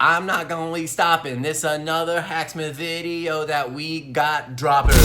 I'm not gonna be stopping. This another Hacksmith video that we got dropping.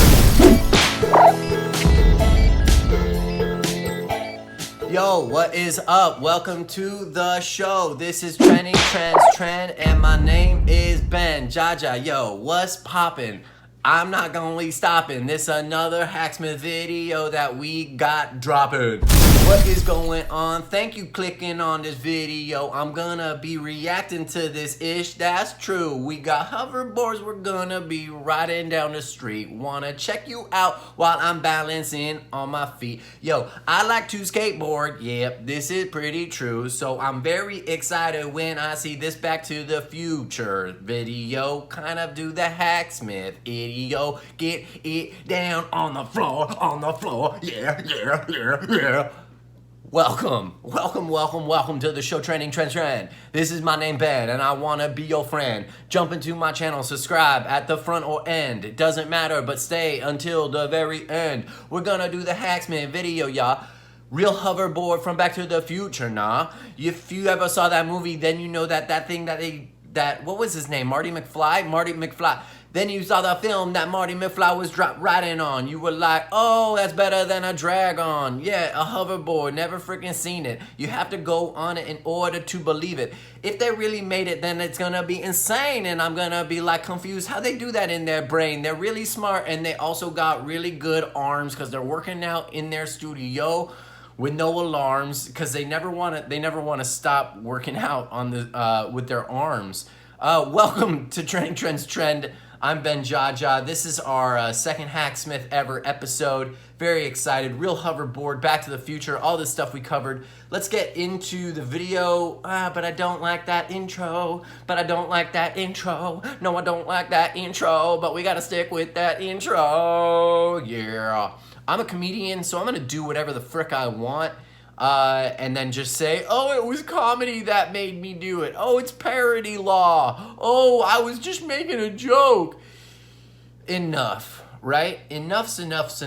Yo, what is up? Welcome to the show. This is Trending Trends Trend, and my name is Benjaja. Yo, what's poppin'? I'm not gonna be stopping. This another Hacksmith video that we got dropping. What is going on? Thank you clicking on this video. I'm gonna be reacting to this ish. That's true. We got hoverboards we're gonna be riding down the street. Wanna check you out while I'm balancing on my feet. Yo, I like to skateboard. Yep, this is pretty true. So I'm very excited when I see this Back to the Future video. Kind of do the Hacksmith video. Get it down on the floor, yeah. Welcome to the show Trending Trends Trend. This is my name Ben, and I want to be your friend. Jump into my channel, subscribe at the front or end. It doesn't matter, but stay until the very end. We're gonna do the Hacksmith video, y'all. Real Hoverboard from Back to the Future, nah. If you ever saw that movie, then you know that what was his name? Marty McFly. Then you saw the film that Marty McFly was riding on. You were like, oh, that's better than a drag-on. Yeah, a hoverboard, never freaking seen it. You have to go on it in order to believe it. If they really made it, then it's gonna be insane, and I'm gonna be like confused how they do that in their brain. They're really smart, and they also got really good arms because they're working out in their studio with no alarms because they never want to stop working out on the with their arms. Welcome to Trending Trends Trend. I'm Benjaja. This is our second Hacksmith ever episode. Very excited. Real Hoverboard, Back to the Future, all this stuff we covered. Let's get into the video. But I don't like that intro. No, I don't like that intro. But we gotta stick with that intro. Yeah. I'm a comedian, so I'm gonna do whatever the frick I want. And then just say, oh, it was comedy that made me do it. Oh, it's parody law. Oh, I was just making a joke. Enough, right? Enough's enough.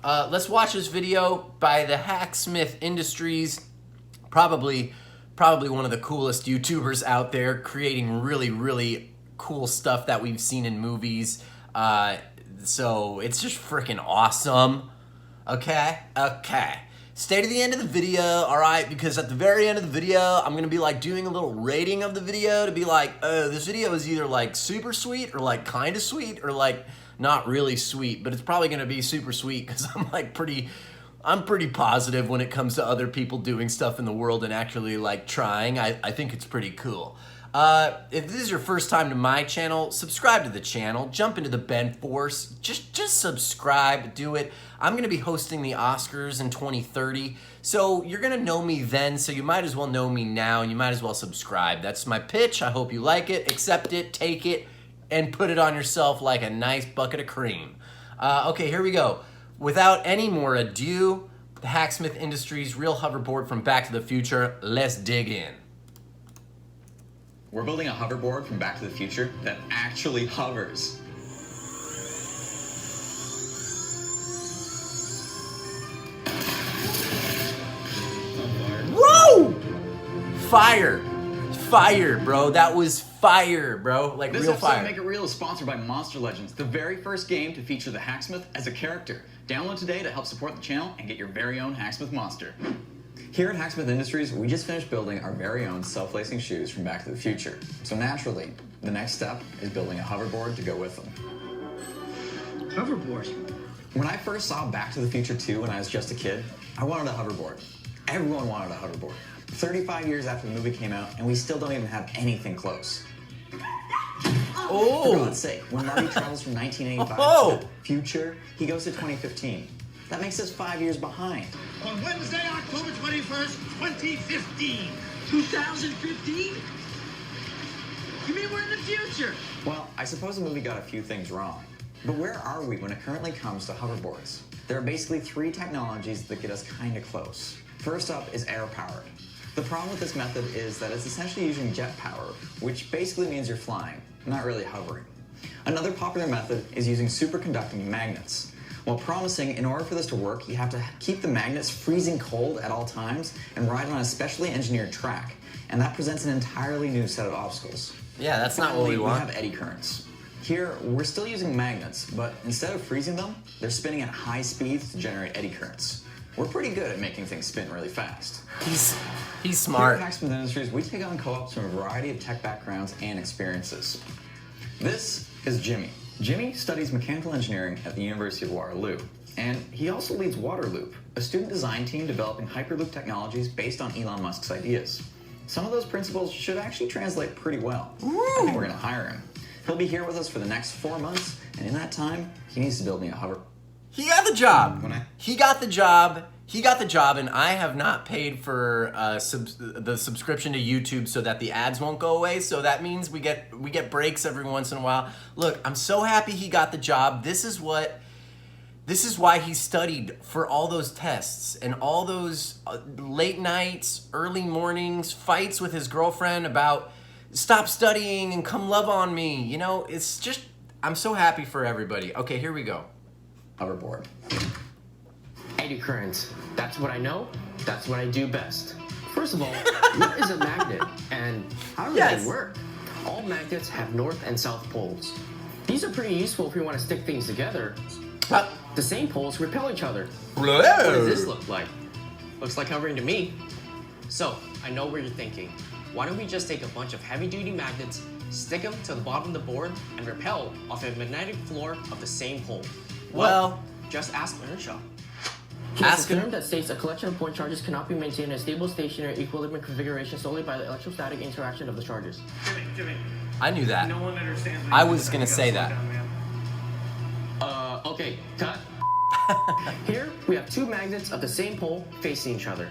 Let's watch this video by the Hacksmith Industries. Probably one of the coolest YouTubers out there, creating really cool stuff that we've seen in movies. So it's just freaking awesome. Okay. Stay to the end of the video, alright? Because at the very end of the video, I'm gonna be like doing a little rating of the video to be like, oh, this video is either like super sweet or like kind of sweet or like not really sweet, but it's probably gonna be super sweet because I'm pretty positive when it comes to other people doing stuff in the world and actually like trying. I think it's pretty cool. If this is your first time to my channel, subscribe to the channel, jump into the Ben Force, just subscribe, do it. I'm gonna be hosting the Oscars in 2030, so you're gonna know me then, so you might as well know me now, and you might as well subscribe. That's my pitch. I hope you like it, accept it, take it, and put it on yourself like a nice bucket of cream. Okay, here we go. Without any more ado, the Hacksmith Industries Real Hoverboard from Back to the Future. Let's dig in. We're building a hoverboard from Back to the Future that actually hovers. Whoa! Fire, bro. That was fire, bro. Like this real fire. This episode of Make It Real is sponsored by Monster Legends, the very first game to feature the Hacksmith as a character. Download today to help support the channel and get your very own Hacksmith monster. Here at Hacksmith Industries, we just finished building our very own self-lacing shoes from Back to the Future. So naturally, the next step is building a hoverboard to go with them. Hoverboard? When I first saw Back to the Future 2 when I was just a kid, I wanted a hoverboard. Everyone wanted a hoverboard. 35 years after the movie came out, and we still don't even have anything close. Oh! For God's sake, when Marty travels from 1985 to the future, he goes to 2015. That makes us 5 years behind. On Wednesday, October 21st, 2015. 2015? You mean we're in the future? Well, I suppose the movie got a few things wrong. But where are we when it currently comes to hoverboards? There are basically three technologies that get us kind of close. First up is air-powered. The problem with this method is that it's essentially using jet power, which basically means you're flying, not really hovering. Another popular method is using superconducting magnets. While promising, in order for this to work, you have to keep the magnets freezing cold at all times and ride on a specially engineered track. and that presents an entirely new set of obstacles. Yeah, that's not what Finally, we want. have eddy currents. Here, we're still using magnets, but instead of freezing them, they're spinning at high speeds to generate eddy currents. We're pretty good at making things spin really fast. He's Here smart. at Hacksmith Industries, we take on co-ops from a variety of tech backgrounds and experiences. This is Jimmy. Jimmy studies mechanical engineering at the University of Waterloo, and he also leads Waterloop, a student design team developing Hyperloop technologies based on Elon Musk's ideas. Some of those principles should actually translate pretty well. I think we're gonna hire him. He'll be here with us for the next 4 months, and in that time, he needs to build me a hover. He got the job. He got the job. He got the job, and I have not paid for the subscription to YouTube so that the ads won't go away. So that means we get breaks every once in a while. Look, I'm so happy he got the job. This is why he studied for all those tests and all those late nights, early mornings, fights with his girlfriend about stop studying and come love on me. You know, it's just, I'm so happy for everybody. Okay, here we go. Hoverboard. Eddy currents. That's what I know. That's what I do best. First of all, what is a magnet and how do they work? All magnets have north and south poles. These are pretty useful if we want to stick things together. But the same poles repel each other. What does this look like? Looks like hovering to me. So, I know what you're thinking. Why don't we just take a bunch of heavy-duty magnets, stick them to the bottom of the board, and repel off a magnetic floor of the same pole? Well, just ask Earnshaw. It's a term that states a collection of point charges cannot be maintained in a stable stationary equilibrium configuration solely by the electrostatic interaction of the charges. Jimmy. I knew that. No one understands. I was gonna say that. Okay, cut. Here, we have two magnets of the same pole facing each other.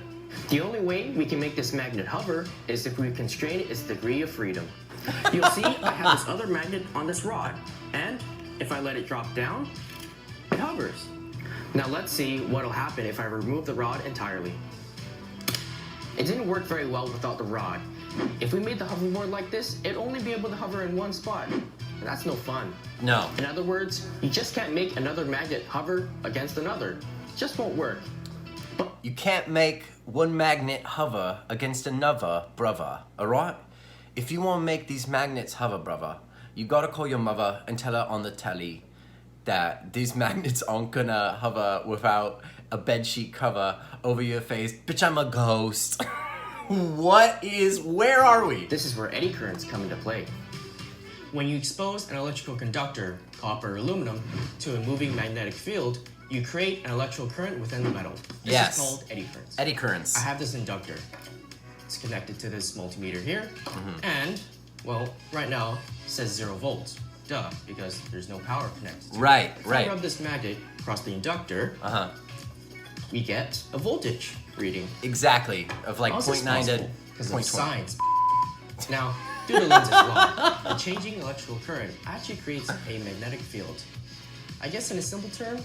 The only way we can make this magnet hover is if we constrain its degree of freedom. You'll see I have this other magnet on this rod, and if I let it drop down, it hovers. Now let's see what'll happen if I remove the rod entirely. It didn't work very well without the rod. If we made the hoverboard like this, it'd only be able to hover in one spot. And that's no fun. No. In other words, you just can't make another magnet hover against another. It just won't work. But You can't make one magnet hover against another, brother, alright? If you want to make these magnets hover, brother, you gotta call your mother and tell her on the telly that these magnets aren't gonna hover without a bedsheet cover over your face. Bitch, I'm a ghost. Where are we? this is where eddy currents come into play. When you expose an electrical conductor, copper or aluminum, to a moving magnetic field, you create an electrical current within the metal. This Yes. is called eddy currents. Eddy currents. I have this inductor. It's connected to this multimeter here, and, well, right now it says 0 volts. Duh, because there's no power connected to it. Right, If I right. rub this magnet across the inductor, we get a voltage reading. Exactly. Of like 0.9 to because of 0.20. science. Now, due to Lenz's law, a changing electrical current actually creates a magnetic field. I guess in a simple term,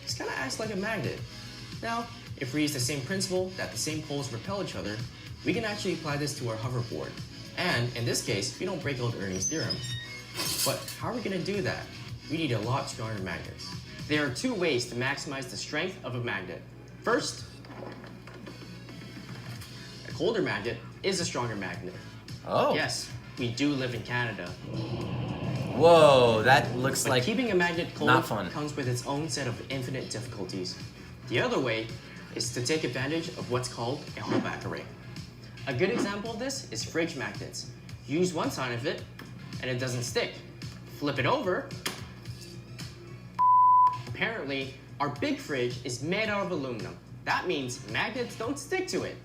this kind of acts like a magnet. Now, if we use the same principle that the same poles repel each other, we can actually apply this to our hoverboard. And in this case, we don't break old Ernie's theorem. But how are we going to do that? We need a lot stronger magnets. There are two ways to maximize the strength of a magnet. First, a colder magnet is a stronger magnet. Oh. Yes, we do live in Canada. Whoa, that looks But like keeping a magnet cold not fun. comes with its own set of infinite difficulties. The other way is to take advantage of what's called a holdback array. A good example of this is fridge magnets. Use one side of it, and it doesn't stick. Flip it over. Apparently, our big fridge is made out of aluminum. That means magnets don't stick to it.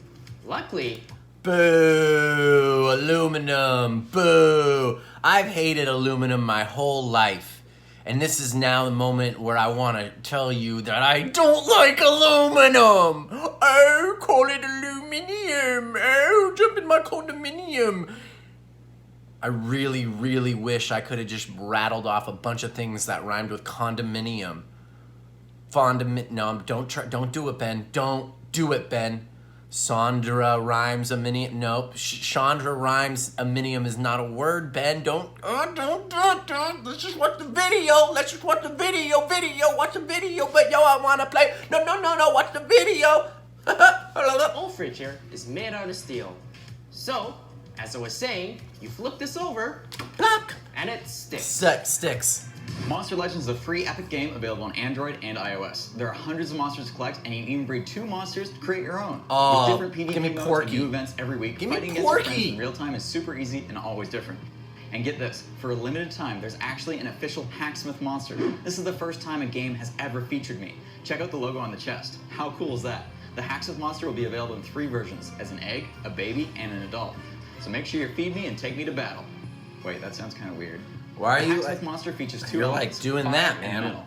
Luckily, Boo! Aluminum! Boo! I've hated aluminum my whole life. And this is now the moment where I want to tell you that I don't like aluminum! Oh, call it aluminium! Oh, jump in my condominium! I really, really wish I could have just rattled off a bunch of things that rhymed with condominium. No, don't do it, Ben. Don't do it, Ben. Sandra rhymes aminium. Nope. Chandra rhymes aminium is not a word, Ben. Don't. Let's just watch the video. Let's just watch the video. Watch the video. But yo, I want to play. No. Watch the video. the whole fridge here is made out of steel. So, as I was saying, you flip this over, Plop. and it sticks. Sticks. Monster Legends is a free epic game available on Android and iOS. There are hundreds of monsters to collect, and you can even breed 2 monsters to create your own. Oh, With different give me PvP modes Porky. and new events every week, Give me fighting against your friends Porky. in real time is super easy and always different. And get this, for a limited time, there's actually an official Hacksmith monster. This is the first time a game has ever featured me. Check out the logo on the chest. How cool is that? The Hacksmith monster will be available in 3 versions, as an egg, a baby, and an adult. So make sure you feed me and take me to battle. Wait, that sounds kind of weird. Why are The you Hacksmith like, monster features 2 you're like elements, doing fire that, and man. metal.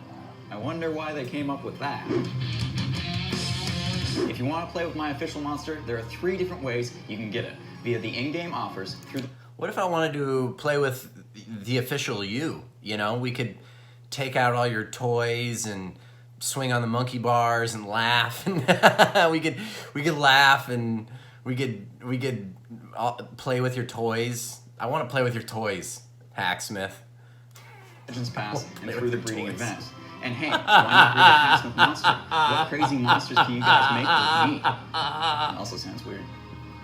I wonder why they came up with that. If you want to play with my official monster, there are 3 different ways you can get it. Via the in-game offers, through the... What if I wanted to play with the official you? You know, we could take out all your toys and swing on the monkey bars and laugh, and we could laugh, and we could play with your toys. I want to play with your toys, Hacksmith. Legends Pass and Play through the with your breeding toys. events. And hey, why not breed a Hacksmith monster? What crazy monsters can you guys make with me? That also sounds weird.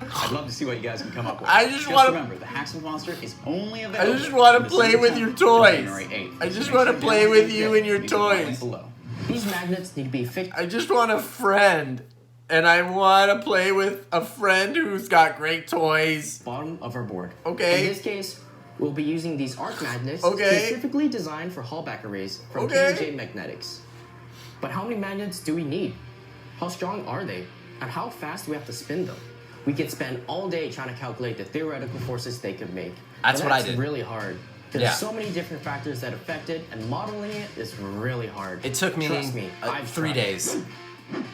I'd love to see what you guys can come up with. I just wanna- remember, the Hacksmith monster is only I available. just want to from play December with 10th your to toys. January 8th. I So just make want sure to to play download with the you game and your using the link toys. below. These magnets need to be fixed. I just want a friend, and I want to play with a friend who's got great toys. Bottom of our board. Okay. In this case, we'll be using these arc magnets Okay. specifically designed for hallback arrays from Okay. K&J Magnetics. But how many magnets do we need? How strong are they? And how fast do we have to spin them? We could spend all day trying to calculate the theoretical forces they could make. That's But what I did. really hard. There's Yeah. so many different factors that affect it, and modeling it is really hard. It took me, Trust me, I've 3 tried. days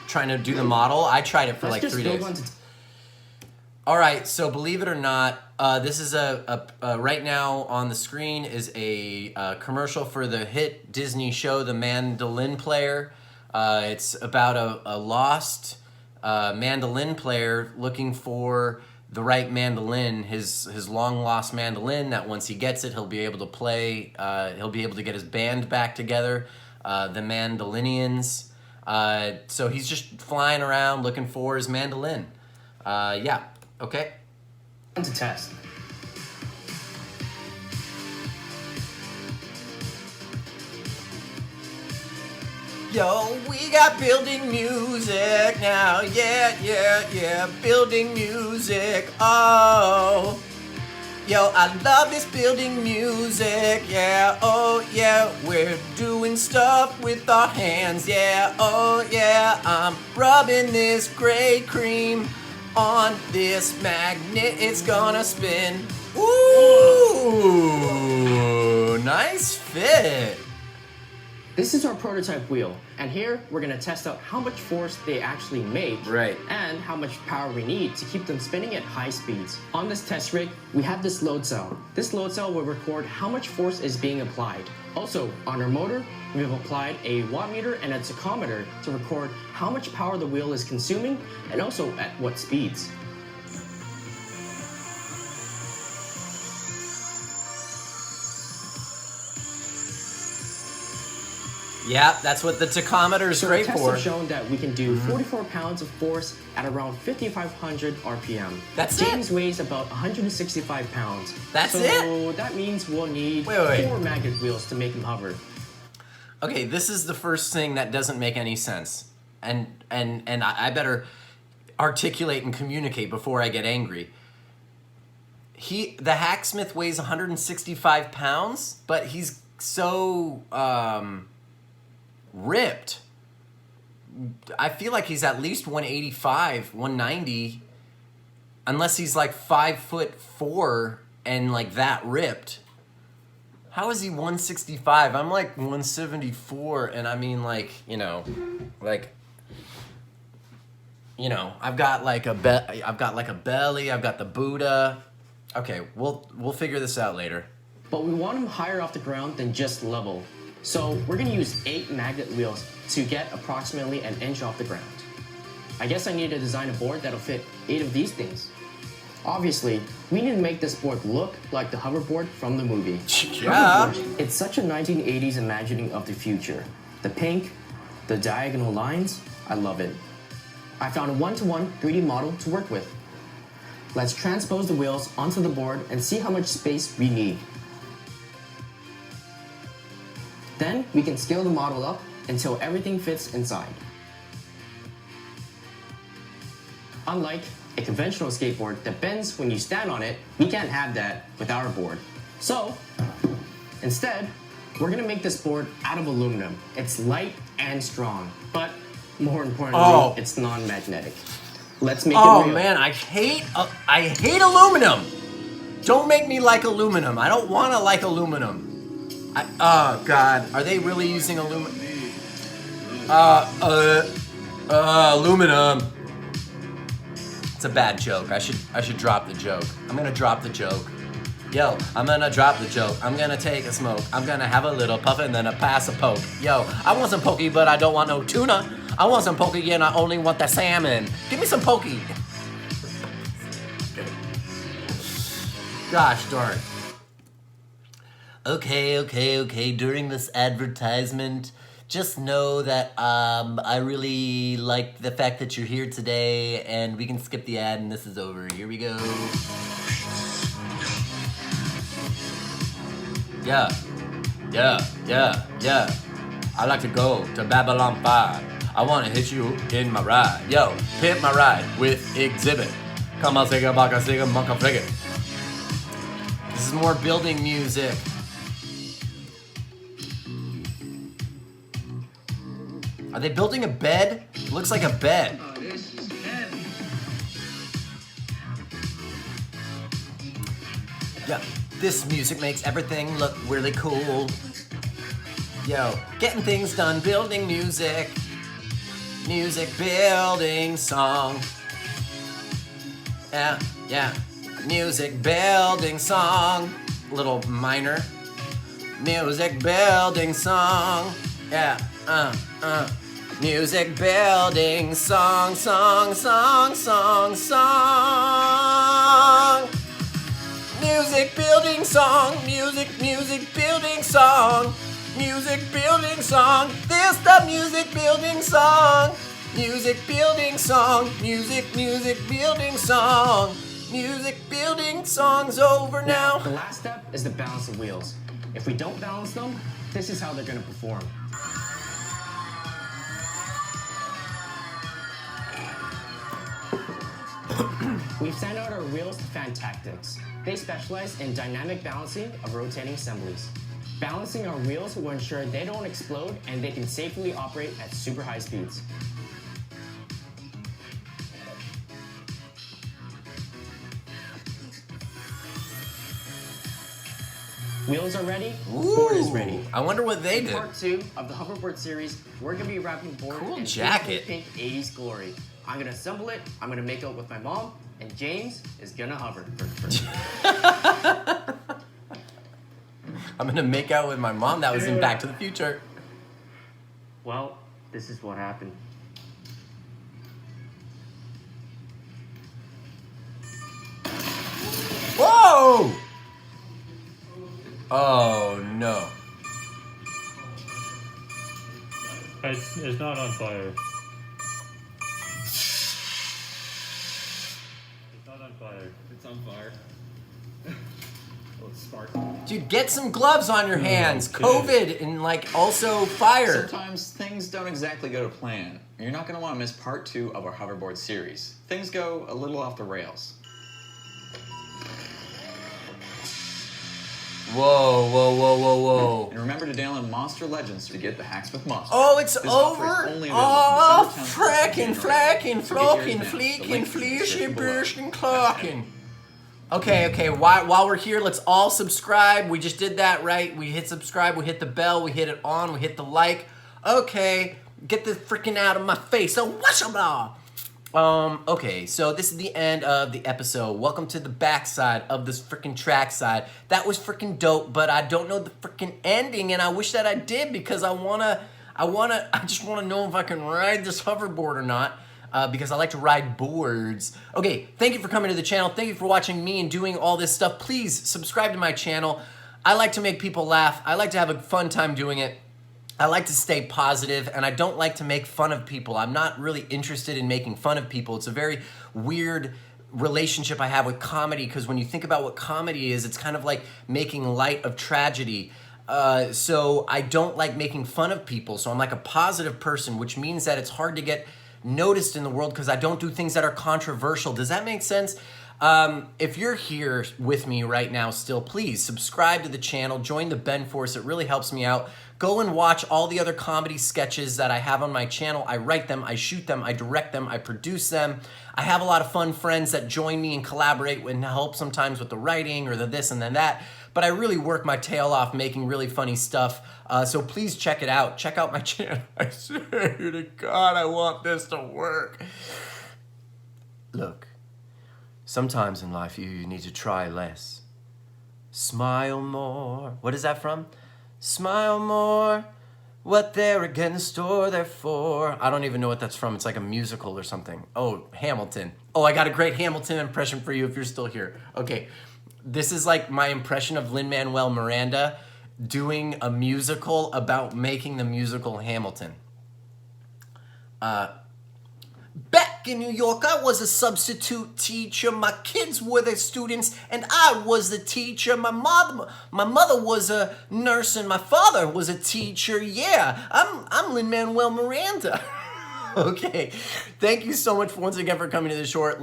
trying to do the model. I tried it for Let's like just 3 build days. one to All right, so believe it or not, this is right now on the screen is a commercial for the hit Disney show, The Mandolin Player. It's about a lost mandolin player looking for the right mandolin, his long lost mandolin. That once he gets it, he'll be able to play. He'll be able to get his band back together, the Mandolinians. So he's just flying around looking for his mandolin. Yeah. Okay. to test. Yo, we got building music now. Yeah. Building music. Oh. Yo, I love this building music. Yeah, oh yeah. We're doing stuff with our hands. Yeah, oh yeah. I'm rubbing this gray cream on this magnet. It's gonna spin. Ooh, nice fit. This is our prototype wheel, and here we're gonna test out how much force they actually make, Right. and how much power we need to keep them spinning at high speeds. On this test rig, we have this load cell. This load cell will record how much force is being applied. Also, on our motor, we have applied a watt meter and a tachometer to record how much power the wheel is consuming, and also at what speeds. Yeah, that's what the tachometer is So great the tests for. have shown that we can do 44 pounds of force at around 5,500 RPM. That's it? James weighs about 165 pounds. That's so it? that means we'll need Wait. 4 magnet wheels to make him hover. Okay, this is the first thing that doesn't make any sense. And I better articulate and communicate before I get angry. The Hacksmith weighs 165 pounds, but he's so ripped. I feel like he's at least 185, 190, unless he's like 5'4" and like that ripped. How is he 165? I'm like 174, and I mean like, I've got like a belly, I've got the Buddha. Okay, we'll figure this out later. But we want him higher off the ground than just level. So we're gonna use 8 magnet wheels to get approximately an inch off the ground. I guess I need to design a board that'll fit 8 of these things. Obviously, we need to make this board look like the hoverboard from the movie. Yeah. Hoverboard, it's such a 1980s imagining of the future. The pink, the diagonal lines, I love it. I found a 1-to-1 3D model to work with. Let's transpose the wheels onto the board and see how much space we need. Then we can scale the model up until everything fits inside. Unlike a conventional skateboard that bends when you stand on it, we can't have that with our board. So, instead, we're gonna make this board out of aluminum. It's light and strong, but more importantly, it's non-magnetic. Let's make it real. Oh man, I hate aluminum. Don't make me like aluminum. I don't want to like aluminum. Oh God, are they really using aluminum? Aluminum. It's a bad joke. I should drop the joke. I'm gonna drop the joke. Yo, I'm gonna drop the joke. I'm gonna take a smoke. I'm gonna have a little puff and then a pass a poke. Yo, I want some pokey, but I don't want no tuna. I want some pokey and I only want the salmon. Give me some pokey. Gosh darn. Okay. During this advertisement, just know that I really like the fact that you're here today, and we can skip the ad and this is over. Here we go. Yeah. I like to go to Babylon 5. I want to hit you in my ride. Yo, pimp my ride with Exhibit. Come on, sing a baka, sing a monka frigate. This is more building music. Are they building a bed? It looks like a bed. Oh, this is heavy. Yeah, this music makes everything look really cool. Yo, getting things done, building music. Music building song. Yeah. Music building song. Little minor. Music building song. Yeah, Music building song. Music building song. Music building song. Music building song. This the music building song. Music building song. Music building song. Music building song's over now. The last step is to balance the wheels. If we don't balance them, this is how they're gonna perform. We've sent out our wheels to Fantactics. They specialize in dynamic balancing of rotating assemblies. Balancing our wheels will ensure they don't explode and they can safely operate at super high speeds. Wheels are ready, board is ready. I wonder what they In did. part 2 of the hoverboard series, we're gonna be wrapping board Cool in jacket. pink 80s glory. I'm gonna assemble it, I'm gonna make out with my mom, and James is gonna hover. I'm gonna make out with my mom. That was in Back to the Future. Well, this is what happened. Whoa! Oh no. It's not on fire. It's not on fire. It's on fire. Oh, it's sparking. Dude, get some gloves on your hands. Okay. COVID and like also fire. Sometimes things don't exactly go to plan. You're not going to want to miss part 2 of our hoverboard series. Things go a little off the rails. Whoa. And remember to download Monster Legends to get the Hacksmith monster. Oh, it's This offer is over? only available Oh, from fracking, December 10th. flocking, So get yours now. The fleeking, link is in the fleeshing, description below. bursting, clocking. Okay, while we're here, let's all subscribe. We just did that, right? We hit subscribe, we hit the bell, we hit it on, we hit the like. Okay, get this freaking out of my face. So what's up? Okay, so this is the end of the episode. Welcome to the backside of this freaking trackside. That was freaking dope, but I don't know the freaking ending, and I wish that I did because I just wanna know if I can ride this hoverboard or not. Because I like to ride boards. Okay, thank you for coming to the channel. Thank you for watching me and doing all this stuff. Please subscribe to my channel. I like to make people laugh. I like to have a fun time doing it. I like to stay positive, and I don't like to make fun of people. I'm not really interested in making fun of people. It's a very weird relationship I have with comedy, because when you think about what comedy is, it's kind of like making light of tragedy. So I don't like making fun of people. So I'm like a positive person, which means that it's hard to get noticed in the world because I don't do things that are controversial. Does that make sense? If you're here with me right now still, please subscribe to the channel, join the Ben Force. It really helps me out. Go and watch all the other comedy sketches that I have on my channel. I write them, I shoot them, I direct them, I produce them. I have a lot of fun friends that join me and collaborate and help sometimes with the writing or the this and then that. But I really work my tail off making really funny stuff. So please check it out. Check out my channel. I swear to God, I want this to work. Look, sometimes in life you need to try less. Smile more. What is that from? Smile more. What they're against or they're for. I don't even know what that's from. It's like a musical or something. Oh, Hamilton. Oh, I got a great Hamilton impression for you if you're still here. Okay, this is like my impression of Lin-Manuel Miranda doing a musical about making the musical Hamilton. Back in New York, I was a substitute teacher. My kids were the students, and I was the teacher. My mother was a nurse, and my father was a teacher. Yeah, I'm Lin-Manuel Miranda. Okay, thank you so much once again for coming to the show.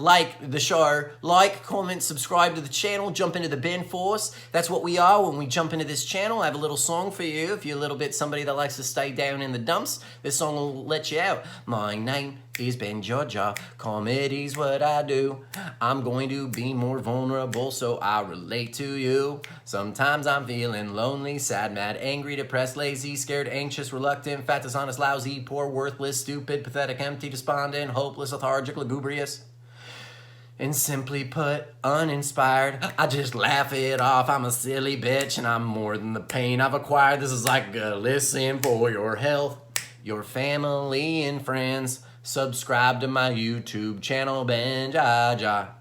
Like, comment, subscribe to the channel, jump into the Ben Force. That's what we are when we jump into this channel. I have a little song for you. If you're a little bit somebody that likes to stay down in the dumps, this song will let you out. My name is Benjaja. Comedy's what I do. I'm going to be more vulnerable so I relate to you. Sometimes I'm feeling lonely, sad, mad, angry, depressed, lazy, scared, anxious, reluctant, fat, dishonest, lousy, poor, worthless, stupid, pathetic, empty, despondent, hopeless, lethargic, lugubrious. And simply put, uninspired. I just laugh it off. I'm a silly bitch and I'm more than the pain I've acquired. This is like a listen for your health, your family and friends. Subscribe to my YouTube channel, Benjaja.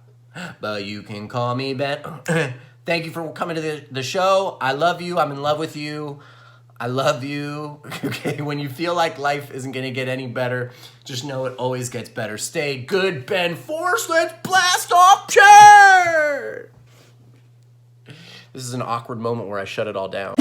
But you can call me Ben. Thank you for coming to the show. I love you. I'm in love with you. I love you. Okay, when you feel like life isn't going to get any better, just know it always gets better. Stay good, Ben Force. Let's blast off chair. This is an awkward moment where I shut it all down.